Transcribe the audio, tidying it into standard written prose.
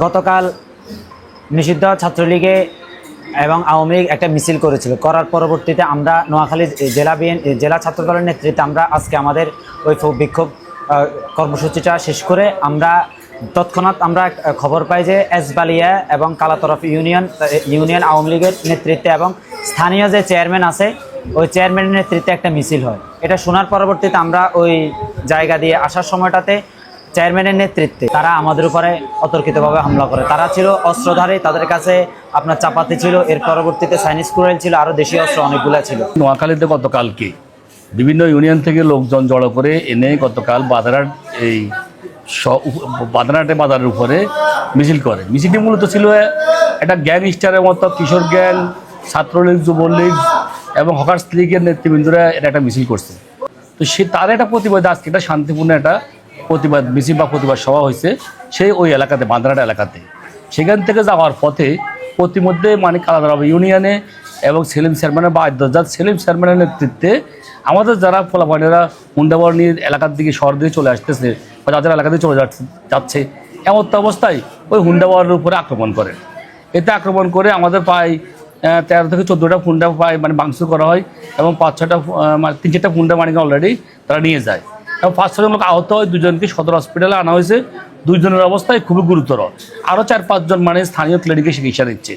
গতকাল নিষিদ্ধ ছাত্রলীগে এবং আওয়ামী লীগ একটা মিছিল করেছিল, করার পরবর্তীতে আমরা নোয়াখালী জেলা ছাত্রদলের নেতৃত্বে আমরা আজকে আমাদের ওই বিক্ষোভ কর্মসূচিটা শেষ করে আমরা তৎক্ষণাৎ আমরা খবর পাই যে এসবালিয়া এবং কালাতরফ ইউনিয়ন আওয়ামী লীগের নেতৃত্বে এবং স্থানীয় যে চেয়ারম্যান আছে ওই চেয়ারম্যানের নেতৃত্বে একটা মিছিল হয়। এটা শোনার পরবর্তীতে আমরা ওই জায়গা দিয়ে আসার সময়টাতে চেয়ারম্যানের নেতৃত্বে তারা আমাদের উপরে অতর্কিতভাবে হামলা করে। তারা ছিল অস্ত্রধারী, তাদের কাছে আপনার চাপাতি ছিল, এর পরবর্তীতে চাইনিজ কুড়াইল ছিল, আরও দেশীয় অস্ত্র অনেকগুলো ছিল। নোয়াখালীতে গতকালকে বিভিন্ন ইউনিয়ন থেকে লোকজন জড়ো করে এনে গতকাল বাদারহাটে বাজারের উপরে মিছিল করে। মিছিলটি মূলত ছিল একটা গ্যাং স্টারের মতো, কিশোর গ্যাং, ছাত্রলীগ, যুবলীগ এবং হকার্স লীগের নেতৃবৃন্দরা এটা একটা মিছিল করছে। তো তার একটা প্রতিবাদ, আজকে একটা শান্তিপূর্ণ একটা প্রতিবাদ মিছিল বা প্রতিবাদ সভা হয়েছে সেই ওই এলাকাতে, বাদারহাট এলাকাতে। সেখান থেকে যাওয়ার পথে প্রতিমধ্যে কালাতরফ ইউনিয়নে এবং সেলিম চেয়ারম্যানের বা আদ্যজাত সেলিম চেয়ারম্যানের নেতৃত্বে আমাদের যারা ফলাফলেরা হুন্ডাবর নিয়ে এলাকার দিকে শহর দিকে চলে আসতেছে বা যাদের এলাকা দিয়ে চলে যাচ্ছে, এমন অবস্থায় ওই হুন্ডাবরের উপরে আক্রমণ করে। এতে আক্রমণ করে আমাদের প্রায় 13 থেকে 14টা হুন্ডা ভাঙচুর করা হয় এবং 3-4টা হুন্ডা অলরেডি তারা নিয়ে যায় এবং 5-6 জন লোক আহত হয়। 2জনকে সদর হসপিটালে আনা হয়েছে, 2জনের অবস্থায় খুবই গুরুতর। আরও 4-5 জন স্থানীয় ক্লিনিকে চিকিৎসা নিচ্ছে।